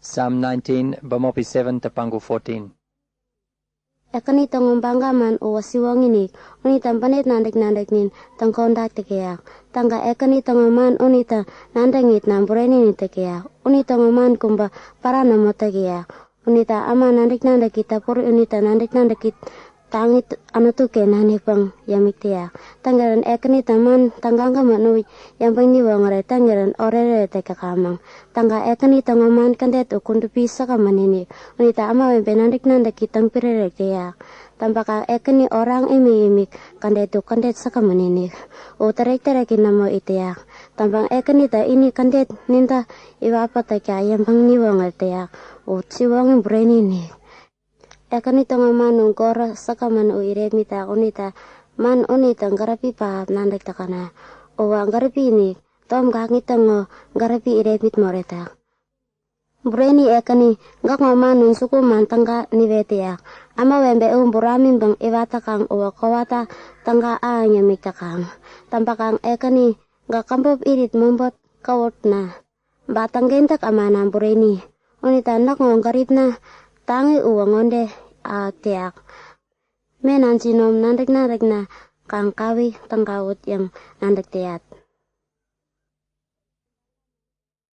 Psalm 19, Bamopi 7 to Pangu 14. Ekani tangong banggaman o wasiwang inik, unita panit nandik nin, tangkondak tekeak. Tangga ekani tangoman unita nandangit nambureni ni tekeak. Unita ngoman kumba para namo tekeak. Unita ama nandik kita puri unita nandik tangit anatuke nanik bang yamik teak. Tanggaran ekani taman tanggangga manui yang bang ni wangare tanggaran orere teka kamang. Tangga ekani tangoman kandet ukundu pisa kamanini. Unita ama wempe nandik kitang pirere teak. Tampaka ekani orang imik kandet sakamanini. O terek namo iteak. Tampang ekani ta ini kandet ninta iwa apa teka yang bang ni wangare teak. O siwangin breni ni. Ekani tonga manung kora sakaman uire mita unita man unita ngarapi pa nandak takana o ngarapi ini tom gangi tongo ngarapi ire mit moreta breni ekani ngak manung suku mantangga nivetia ama wembe buramin bang iwata kang o kawata tangga anya mitakang tampakang ekani ngak kampop irit mombot kawotna batang gentak amana breni unita nak ngarip na tangi uwangonde teak. Menan sinom nandak na kang kawi tangkawut yang nandak teat.